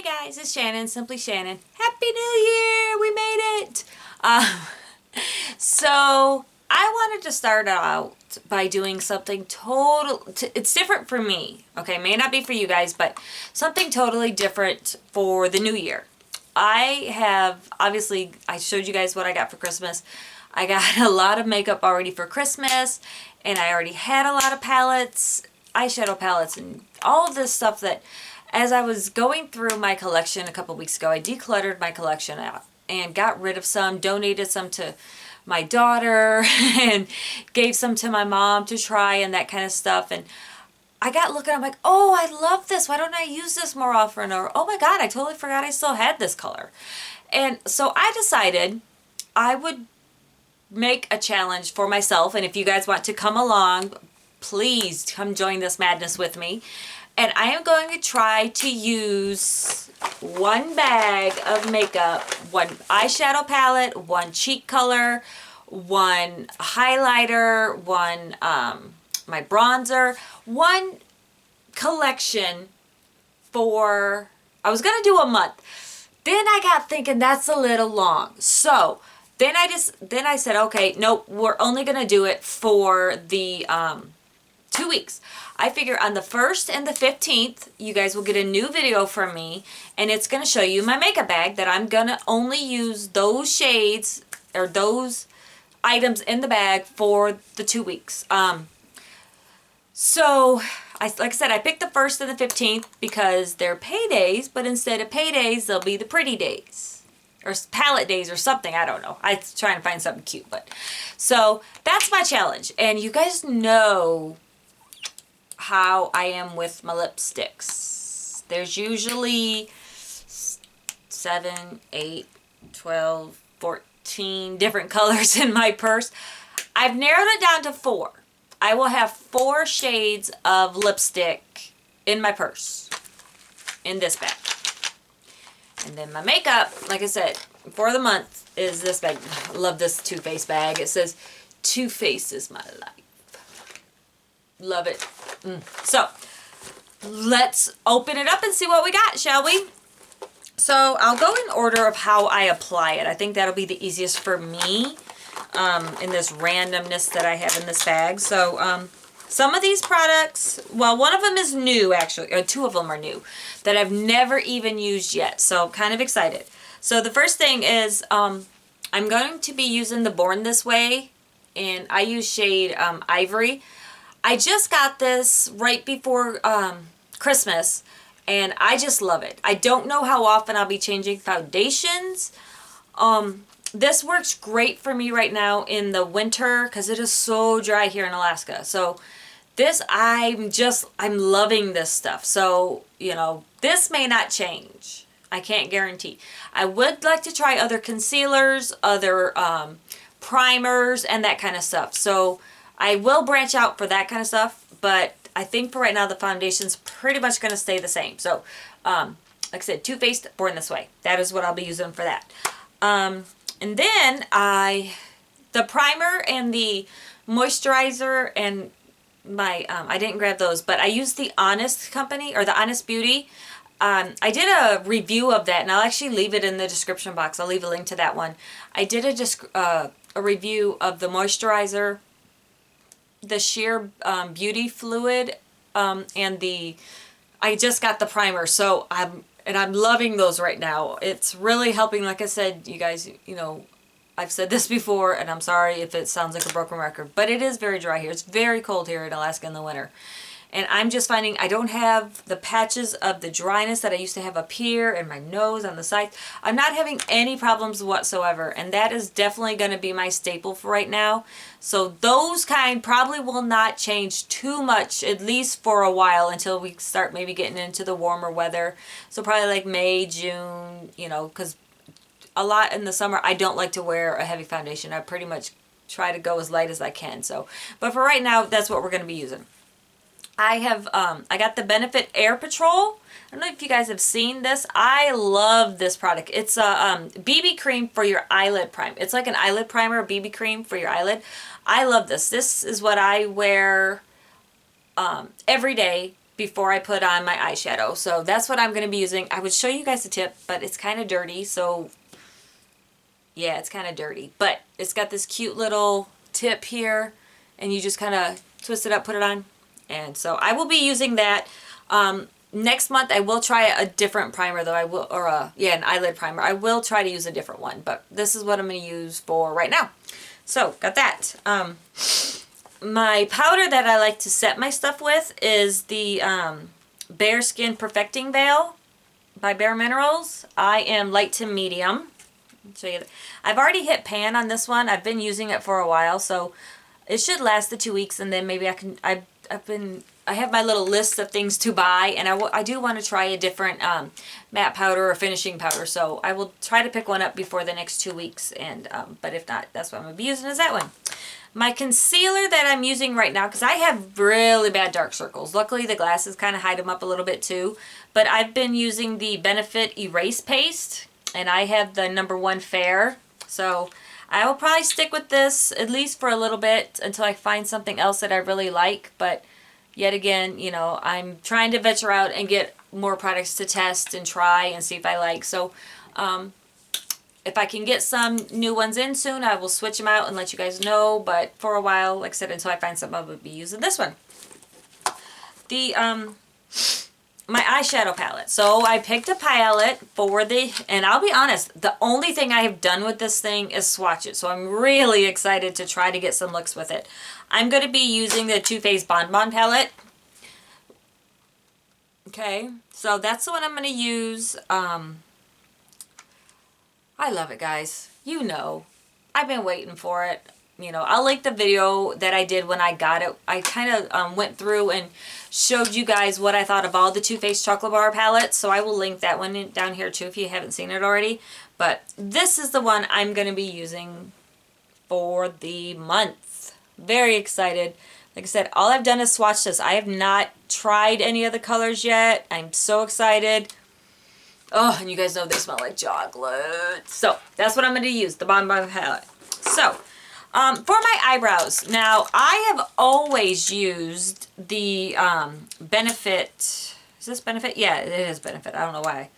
guys, it's Shannon, Simply Shannon. Happy New Year! We made it! So I wanted to start out by doing something it's different for me, okay? May not be for you guys, but something totally different for the new year. Obviously, I showed you guys what I got for Christmas. I got a lot of makeup already for Christmas, and I already had a lot of palettes, eyeshadow palettes, and all of this stuff that as I was going through my collection a couple weeks ago, I decluttered my collection out and got rid of some, donated some to my daughter, and gave some to my mom to try and that kind of stuff. And I got looking, I'm like, oh, I love this. Why don't I use this more often? Or, oh my God, I totally forgot I still had this color. And so I decided I would make a challenge for myself. And if you guys want to come along, please come join this madness with me. And I am going to try to use one bag of makeup, one eyeshadow palette, one cheek color, one highlighter, one my bronzer, one collection for, I was going to do a month. Then I got thinking that's a little long. So then I said, okay, nope, we're only going to do it for the 2 weeks. I figure on the 1st and the 15th, you guys will get a new video from me, and it's going to show you my makeup bag that I'm going to only use those shades or those items in the bag for the 2 weeks. So, like I said, I picked the 1st and the 15th because they're paydays, but instead of paydays, they'll be the pretty days. Or palette days or something, I don't know. I'm trying to find something cute, but. So, that's my challenge. And you guys know how I am with my lipsticks. There's usually 7, 8, 12, 14 different colors in my purse. I've narrowed it down to 4. I will have 4 shades of lipstick in my purse in this bag. And then my makeup, like I said, for the month is this bag. I love this Too Faced bag. It says, Too Faced is my life. Love it. So, let's open it up and see what we got, shall we? So, I'll go in order of how I apply it. I think that'll be the easiest for me in this randomness that I have in this bag. So, some of these products, well, one of them is new, actually, or 2 of them are new, that I've never even used yet. So, kind of excited. So, the first thing is, I'm going to be using the Born This Way, and I use shade Ivory. I just got this right before Christmas, and I just love it. I don't know how often I'll be changing foundations. This works great for me right now in the winter because it is so dry here in Alaska. So this, I'm loving this stuff. So, you know, this may not change. I can't guarantee. I would like to try other concealers, other primers, and that kind of stuff. So I will branch out for that kind of stuff, but I think for right now the foundation's pretty much going to stay the same. So, like I said, Too Faced, Born This Way. That is what I'll be using for that. And then the primer and the moisturizer and my, I didn't grab those, but I used the Honest Company, or the Honest Beauty. I did a review of that, and I'll actually leave it in the description box. I'll leave a link to that one. I did a review of the moisturizer, the Sheer Beauty Fluid, and I just got the primer, so I'm loving those right now. It's really helping. Like I said, you guys, you know, I've said this before, and I'm sorry if it sounds like a broken record, but it is very dry here. It's very cold here in Alaska in the winter. And I'm just finding I don't have the patches of the dryness that I used to have up here and my nose on the sides. I'm not having any problems whatsoever, and that is definitely going to be my staple for right now. So those kind probably will not change too much, at least for a while, until we start maybe getting into the warmer weather. So probably like May, June, you know, because a lot in the summer I don't like to wear a heavy foundation. I pretty much try to go as light as I can. So, but for right now, that's what we're going to be using. I got the Benefit Air Patrol. I don't know if you guys have seen this. I love this product. It's a BB cream for your eyelid prime. It's like an eyelid primer, a BB cream for your eyelid. I love this. This is what I wear every day before I put on my eyeshadow. So that's what I'm going to be using. I would show you guys the tip, but it's kind of dirty. So yeah, it's kind of dirty. But it's got this cute little tip here. And you just kind of twist it up, put it on. And so I will be using that. Next month I will try a different primer though. I will, or an eyelid primer. I will try to use a different one, but this is what I'm going to use for right now. So got that. My powder that I like to set my stuff with is the Bareskin Perfecting Veil by bareMinerals. I am light to medium. I'll show you that. I've already hit pan on this one. I've been using it for a while, so it should last the 2 weeks, and then maybe I can. I have my little list of things to buy, and I do want to try a different matte powder or finishing powder, so I will try to pick one up before the next 2 weeks, and but if not, that's what I'm going to be using, is that one. My concealer that I'm using right now, because I have really bad dark circles. Luckily, the glasses kind of hide them up a little bit too, but I've been using the Benefit Erase Paste, and I have the #1 Fair, so I will probably stick with this at least for a little bit until I find something else that I really like. But yet again, you know, I'm trying to venture out and get more products to test and try and see if I like. So if I can get some new ones in soon, I will switch them out and let you guys know. But for a while, like I said, until I find something, I will be using this one. The my eyeshadow palette. So I picked a palette for and I'll be honest, the only thing I have done with this thing is swatches. So I'm really excited to try to get some looks with it. I'm going to be using the Too Faced Bon Bon palette. Okay, so that's the one I'm going to use. I love it, guys. You know, I've been waiting for it. You know, I'll link the video that I did when I got it. I kind of went through and showed you guys what I thought of all the Too Faced Chocolate Bar palettes. So I will link that one down here too if you haven't seen it already. But this is the one I'm going to be using for the month. Very excited. Like I said, all I've done is swatch this. I have not tried any of the colors yet. I'm so excited. Oh, and you guys know they smell like chocolate. So that's what I'm going to use, the Bon Bon palette. So for my eyebrows, now I have always used the Benefit, is this Benefit? Yeah, it is Benefit. I don't know why.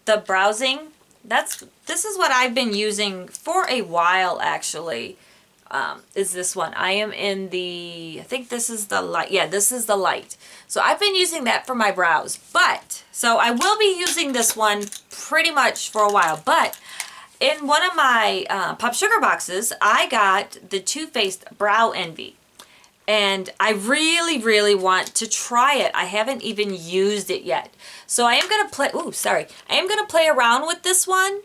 The Browsing, this is what I've been using for a while actually, is this one. I am in the, I think this is the light. Yeah, this is the light. So I've been using that for my brows, but, so I will be using this one pretty much for a while, but in one of my Pop Sugar boxes, I got the Too Faced Brow Envy. And I really, really want to try it. I haven't even used it yet. So I am going to play, I am going to play around with this one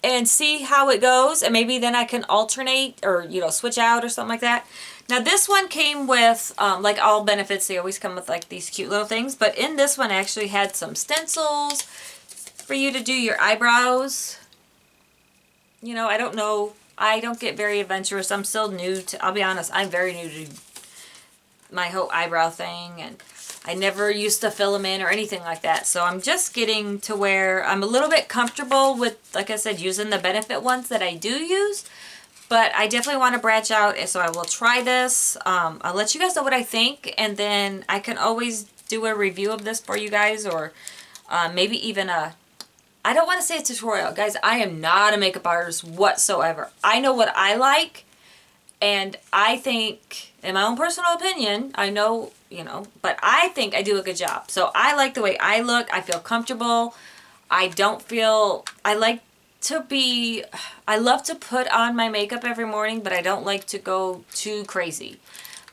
and see how it goes. And maybe then I can alternate or, you know, switch out or something like that. Now this one came with, like all Benefits, they always come with like these cute little things. But in this one, I actually had some stencils for you to do your eyebrows. You know, I don't know. I don't get very adventurous. I'm still new to, I'll be honest, I'm very new to my whole eyebrow thing. And I never used to fill them in or anything like that. So I'm just getting to where I'm a little bit comfortable with, like I said, using the Benefit ones that I do use. But I definitely want to branch out. So I will try this. I'll let you guys know what I think. And then I can always do a review of this for you guys. Or maybe even a, I don't want to say a tutorial. Guys, I am not a makeup artist whatsoever. I know what I like, and I think, in my own personal opinion, I know, you know, but I think I do a good job. So I like the way I look. I feel comfortable. I don't feel, I like to be, I love to put on my makeup every morning, but I don't like to go too crazy.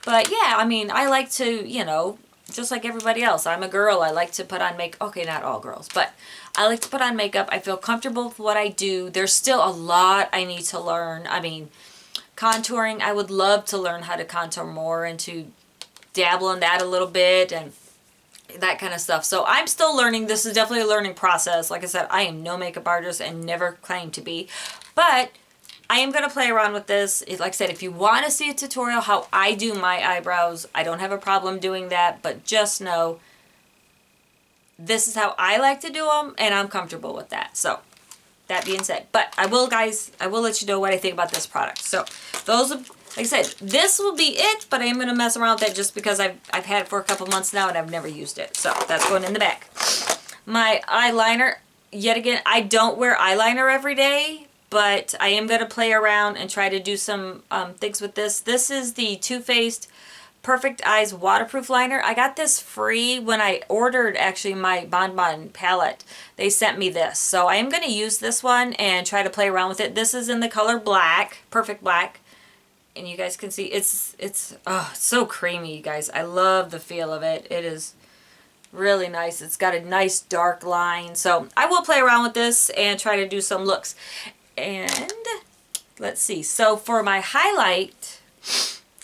But yeah, I mean, I like to, you know, just like everybody else. I'm a girl. I like to put on makeup. Okay, not all girls, but I like to put on makeup. I feel comfortable with what I do. There's still a lot I need to learn. I mean, contouring, I would love to learn how to contour more and to dabble in that a little bit and that kind of stuff. So I'm still learning. This is definitely a learning process. Like I said, I am no makeup artist and never claimed to be. But I am going to play around with this. Like I said, if you want to see a tutorial how I do my eyebrows, I don't have a problem doing that. But just know, this is how I like to do them, and I'm comfortable with that. So, that being said, but I will, guys, I will let you know what I think about this product. So, those like I said, this will be it, but I am going to mess around with that just because I've had it for a couple months now and I've never used it. So that's going in the back. My eyeliner, yet again, I don't wear eyeliner every day, but I am going to play around and try to do some things with this. This is the Too Faced Perfect Eyes Waterproof Liner. I got this free when I ordered actually my Bon Bon palette. They sent me this. So I am going to use this one and try to play around with it. This is in the color black, Perfect Black. And you guys can see it's so creamy, you guys. I love the feel of it. It is really nice. It's got a nice dark line. So I will play around with this and try to do some looks. And let's see. So for my highlight,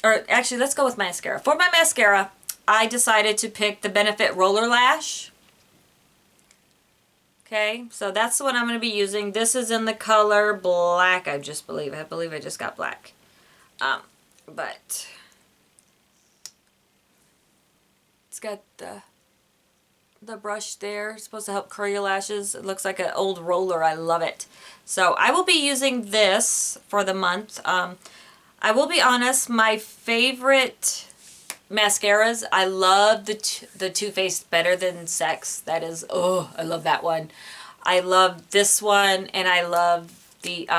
or actually, let's go with mascara. For my mascara, I decided to pick the Benefit Roller Lash. Okay, so that's the one I'm going to be using. This is in the color black, I believe I just got black. But it's got the brush there. It's supposed to help curl your lashes. It looks like an old roller. I love it. So I will be using this for the month. I will be honest, my favorite mascaras, I love the Too Faced Better Than Sex. That is, oh, I love that one. I love this one, and I love the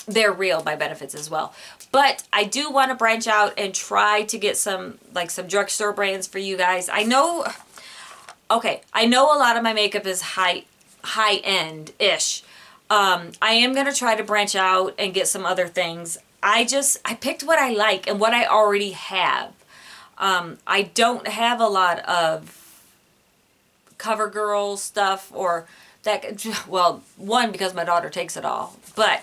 They're Real by Benefits as well. But I do want to branch out and try to get some drugstore brands for you guys. I know, okay, I know a lot of my makeup is high-end-ish. I am going to try to branch out and get some other things. I picked what I like and what I already have. I don't have a lot of CoverGirl stuff or that, well, one, because my daughter takes it all, but,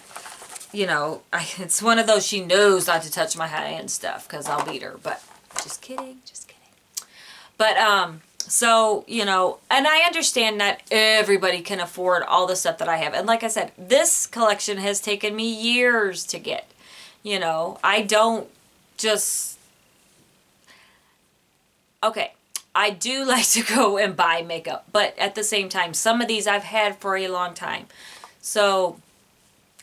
you know, it's one of those, she knows not to touch my high-end stuff because I'll beat her, but just kidding, just kidding. But, so, you know, and I understand not everybody can afford all the stuff that I have. And like I said, this collection has taken me years to get. You know, I don't just, okay, I do like to go and buy makeup, but at the same time, some of these I've had for a long time. So,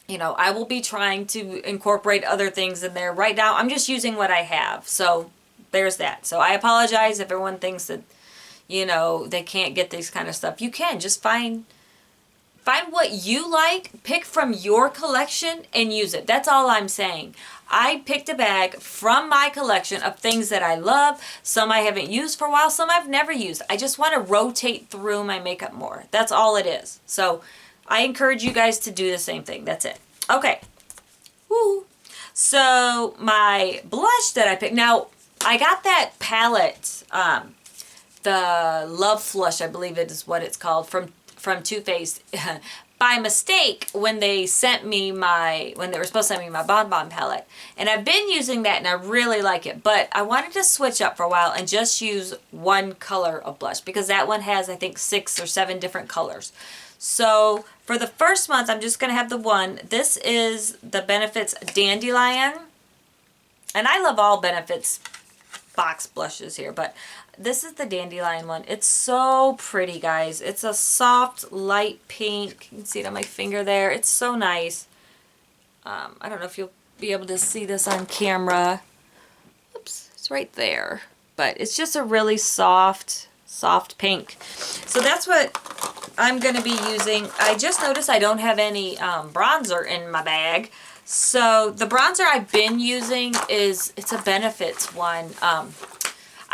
you know, I will be trying to incorporate other things in there. Right now, I'm just using what I have. So, there's that. So, I apologize if everyone thinks that, you know, they can't get this kind of stuff. You can. Just find what you like, pick from your collection, and use it. That's all I'm saying. I picked a bag from my collection of things that I love. Some I haven't used for a while, some I've never used. I just want to rotate through my makeup more. That's all it is. So I encourage you guys to do the same thing. That's it. Okay. Woo. So my blush that I picked. Now, I got that palette, the Love Flush, I believe it is what it's called, from Too Faced by mistake when they sent me when they were supposed to send me my Bon Bon palette. And I've been using that and I really like it, but I wanted to switch up for a while and just use one color of blush because that one has, I think, 6 or 7 different colors. So for the first month, I'm just going to have the one. This is the Benefits Dandelion. And I love all Benefits box blushes here, but this is the Dandelion one. It's so pretty, guys. It's a soft, light pink. You can see it on my finger there. It's so nice. I don't know if you'll be able to see this on camera. Oops, it's right there. But it's just a really soft pink. So that's what I'm going to be using. I just noticed I don't have any bronzer in my bag. So the bronzer I've been using it's a Benefits one.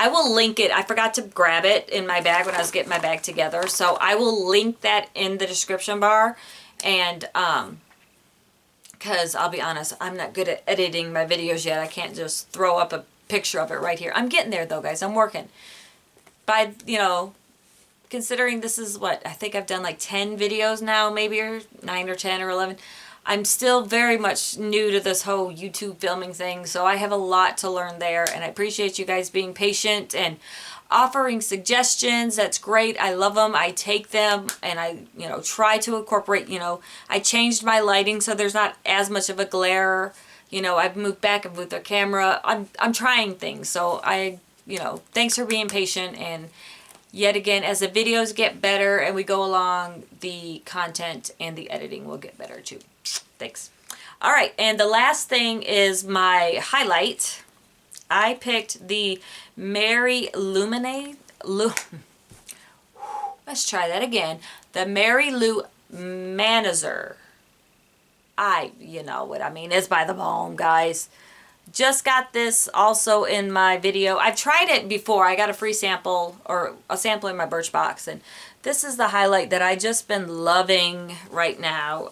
I will link it. I forgot to grab it in my bag when I was getting my bag together. So I will link that in the description bar. And, because I'll be honest, I'm not good at editing my videos yet. I can't just throw up a picture of it right here. I'm getting there though, guys. I'm working. By, you know, considering this is what, I think I've done like 10 videos now, maybe, or 9 or 10 or 11. I'm still very much new to this whole YouTube filming thing, so I have a lot to learn there, and I appreciate you guys being patient and offering suggestions. That's great. I love them. I take them, and I, you know, try to incorporate, you know, I changed my lighting so there's not as much of a glare. You know, I've moved back and with the camera. I'm trying things, so you know, thanks for being patient, and yet again, as the videos get better and we go along, the content and the editing will get better too. Thanks. All right, and the last thing is my highlight. I picked the Mary let's try that again. The Mary Lou Manizer. You know what I mean. It's by the Balm, guys. Just got this also in my video. I've tried it before. I got a free sample, or a sample in my Birchbox, and this is the highlight that I just been loving right now.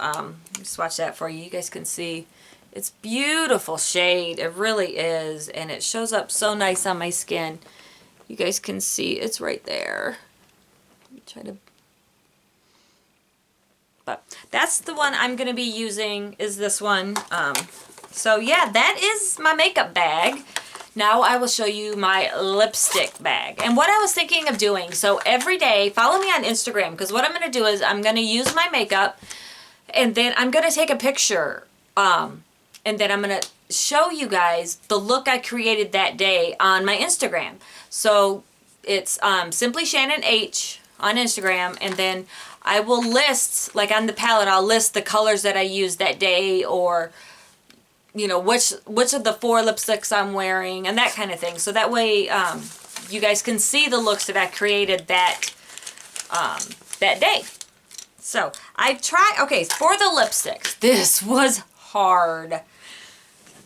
Swatch that for you. You guys can see. It's beautiful shade. It really is, and it shows up so nice on my skin. You guys can see it's right there. Let me try to... But that's the one I'm going to be using, is this one. So yeah, that is my makeup bag. Now I will show you my lipstick bag. And what I was thinking of doing, so every day, follow me on Instagram, because what I'm going to do is I'm going to use my makeup, and then I'm going to take a picture, and then I'm going to show you guys the look I created that day on my Instagram. So it's Simply Shannon H on Instagram, and then I will list, like on the palette, I'll list the colors that I used that day, or you know, which of the 4 lipsticks I'm wearing, and that kind of thing. So that way you guys can see the looks that I created that that day. So I've tried, okay, for the lipsticks, this was hard.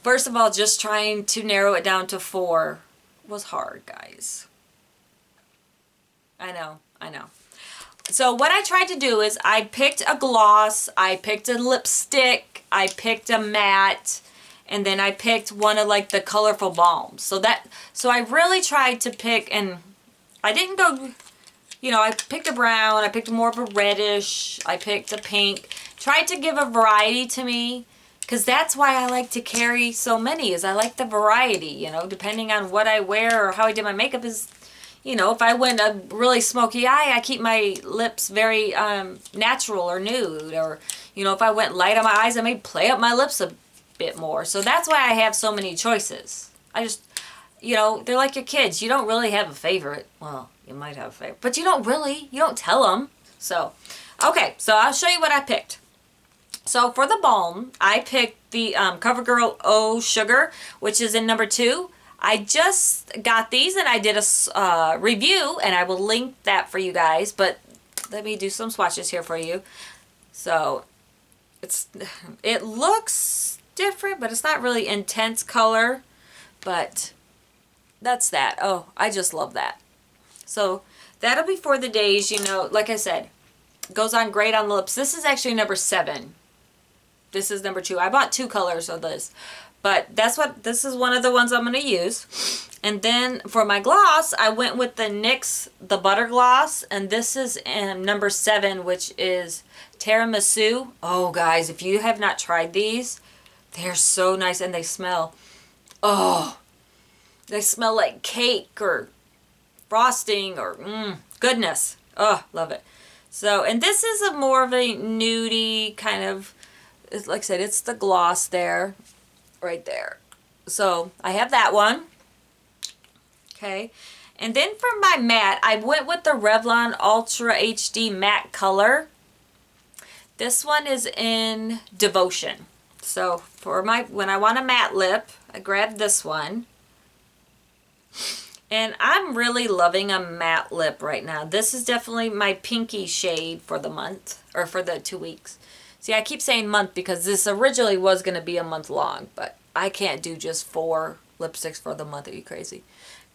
First of all, just trying to narrow it down to 4 was hard, guys. I know. So what I tried to do is I picked a gloss, I picked a lipstick, I picked a matte, and then I picked one of like the colorful balms. So I really tried to pick, and I didn't go, you know, I picked a brown, I picked more of a reddish, I picked a pink. Tried to give a variety to me, because that's why I like to carry so many, is I like the variety, you know, depending on what I wear or how I did my makeup is, you know, if I went a really smoky eye, I keep my lips very natural or nude. Or, you know, if I went light on my eyes, I may play up my lips a bit more. So that's why I have so many choices. I just, you know, they're like your kids. You don't really have a favorite. Well, you might have a favorite, but you don't tell them. So, okay, so I'll show you what I picked. So for the balm, I picked the CoverGirl O Sugar, which is in number 2. I just got these and I did a review, and I will link that for you guys, but let me do some swatches here for you. So it looks different, but it's not really intense color, but that's that. Oh, I just love that. So that'll be for the days, you know, like I said, goes on great on the lips. This is actually number 7. This is number 2. I bought 2 colors of this. But this is one of the ones I'm going to use. And then for my gloss, I went with the NYX, the Butter Gloss. And this is number 7, which is Tiramisu. Oh, guys, if you have not tried these, they're so nice. And they smell, oh, they smell like cake or frosting or goodness. Oh, love it. So, and this is a more of a nudie kind of, like I said, it's the gloss there. Right there. So I have that one. Okay. And then for my matte, I went with the Revlon Ultra HD Matte Color. This one is in Devotion. So for when I want a matte lip, I grabbed this one. And I'm really loving a matte lip right now. This is definitely my pinky shade for the month, or for the 2 weeks. See, I keep saying month because this originally was going to be a month long, but I can't do just 4 lipsticks for the month. Are you crazy?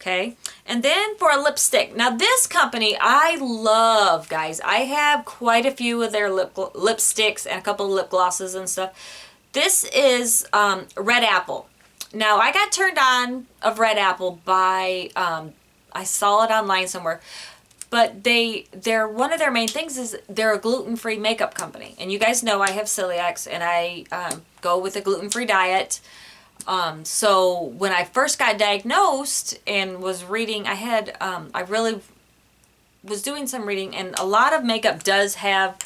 Okay. And then for a lipstick. Now, this company I love, guys. I have quite a few of their lipsticks and a couple of lip glosses and stuff. This is Red Apple. Now, I got turned on of Red Apple by, I saw it online somewhere. But they're one of their main things is they're a gluten-free makeup company. And you guys know I have celiacs, and I go with a gluten-free diet. So when I first got diagnosed and was reading, I really was doing some reading, and a lot of makeup does have,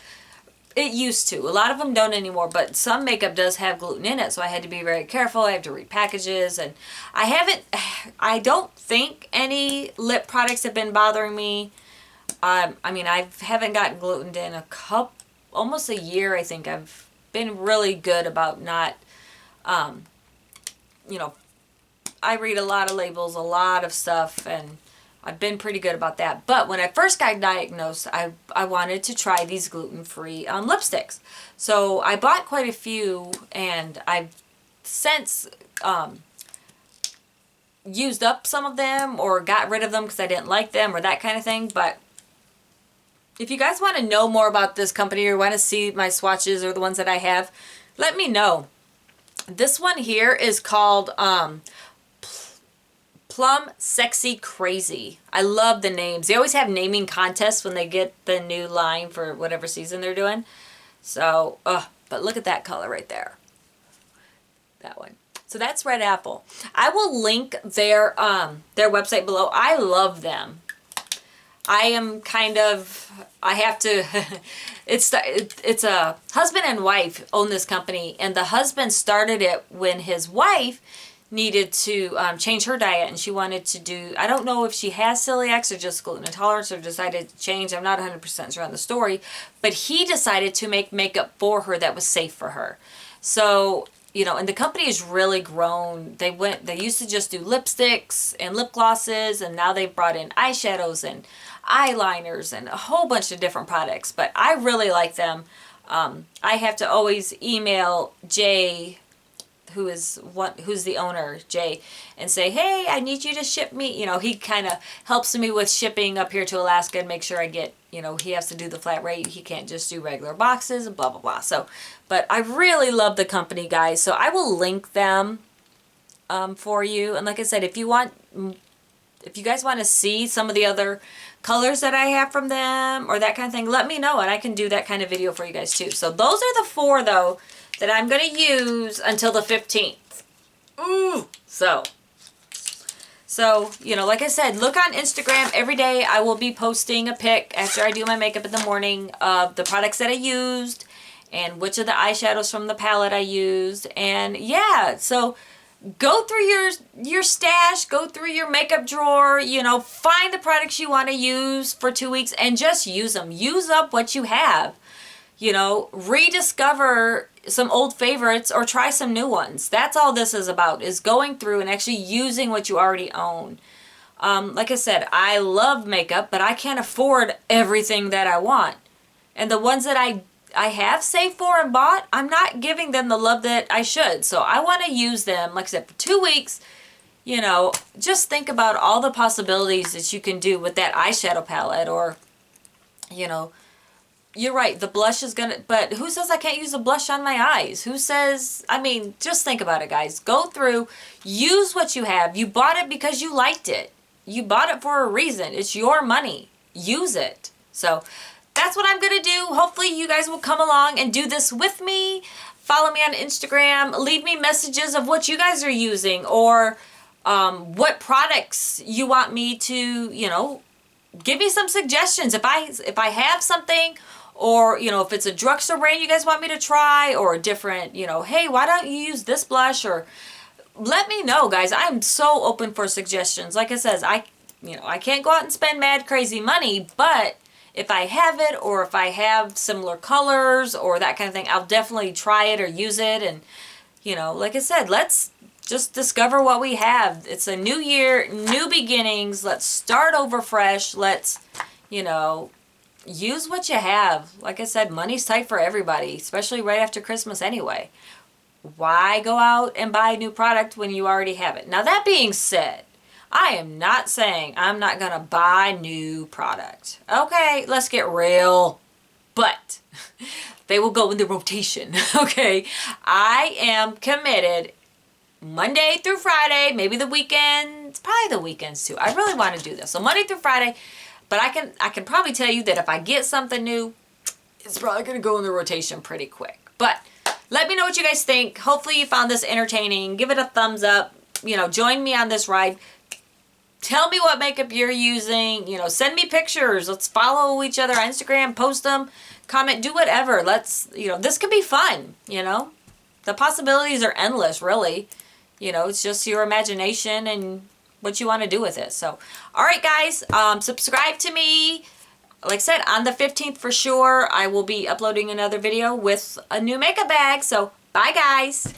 it used to. A lot of them don't anymore, but some makeup does have gluten in it, so I had to be very careful. I have to read packages, and I don't think any lip products have been bothering me. I mean, I haven't gotten gluten in almost a year. I think I've been really good about not You know, I read a lot of labels, a lot of stuff, and I've been pretty good about that. But when I first got diagnosed, I wanted to try these gluten-free lipsticks. So I bought quite a few, and I've since used up some of them or got rid of them because I didn't like them or that kind of thing. But if you guys want to know more about this company or want to see my swatches or the ones that I have, let me know. This one here is called Plum Sexy Crazy. I love the names. They always have naming contests when they get the new line for whatever season they're doing. So, but look at that color right there. That one. So that's Red Apple. I will link their website below. I love them. I am kind of, I have to, it's a husband and wife own this company, and the husband started it when his wife needed to change her diet, and she wanted to do, I don't know if she has celiac or just gluten intolerance or decided to change. I'm not 100% sure on the story, but he decided to make makeup for her that was safe for her. So, you know, and the company has really grown. They used to just do lipsticks and lip glosses, and now they've brought in eyeshadows and eyeliners and a whole bunch of different products. But I really like them. I have to always email Jay, who's the owner, Jay, and say, hey, I need you to ship me. You know, he kind of helps me with shipping up here to Alaska and make sure I get, you know, he has to do the flat rate. He can't just do regular boxes and blah, blah, blah. So, but I really love the company, guys. So I will link them for you. And like I said, if you guys want to see some of the other colors that I have from them or that kind of thing, let me know and I can do that kind of video for you guys too. So those are the 4 though that I'm going to use until the 15th. Ooh! So, you know, like I said, look on Instagram. Every day I will be posting a pic after I do my makeup in the morning of the products that I used and which of the eyeshadows from the palette I used. And yeah, so go through your stash, go through your makeup drawer, you know, find the products you want to use for 2 weeks and just use them. Use up what you have. You know, rediscover some old favorites or try some new ones. That's all this is about, is going through and actually using what you already own. Like I said, I love makeup, but I can't afford everything that I want. And the ones that I have saved for and bought, I'm not giving them the love that I should. So I want to use them, like I said, for 2 weeks. You know, just think about all the possibilities that you can do with that eyeshadow palette. Or, you know, you're right, the blush is gonna, but who says I can't use a blush on my eyes? Who says, I mean, just think about it, guys. Go through, use what you have. You bought it because you liked it. You bought it for a reason. It's your money. Use it. So that's what I'm going to do. Hopefully you guys will come along and do this with me. Follow me on Instagram. Leave me messages of what you guys are using or what products you want me to, you know, give me some suggestions. If I have something, or, you know, if it's a drugstore brand you guys want me to try, or a different, you know, hey, why don't you use this blush? Or let me know, guys. I'm so open for suggestions. Like I says, I can't go out and spend mad crazy money, but if I have it, or if I have similar colors or that kind of thing, I'll definitely try it or use it. And, you know, like I said, let's just discover what we have. It's a new year, new beginnings. Let's start over fresh. Let's, you know, use what you have. Like I said, money's tight for everybody, especially right after Christmas anyway. Why go out and buy a new product when you already have it? Now, that being said, I am not saying I'm not going to buy new product. Okay, let's get real. But they will go in the rotation. Okay, I am committed Monday through Friday, maybe the weekends, probably the weekends too. I really want to do this. So Monday through Friday, but I can probably tell you that if I get something new, it's probably going to go in the rotation pretty quick. But let me know what you guys think. Hopefully you found this entertaining. Give it a thumbs up. You know, join me on this ride. Tell me what makeup you're using. You know, send me pictures. Let's follow each other on Instagram. Post them. Comment. Do whatever. Let's, you know, this could be fun, you know. The possibilities are endless, really. You know, it's just your imagination and what you want to do with it. So, all right, guys, subscribe to me. Like I said, on the 15th for sure, I will be uploading another video with a new makeup bag. So, bye, guys.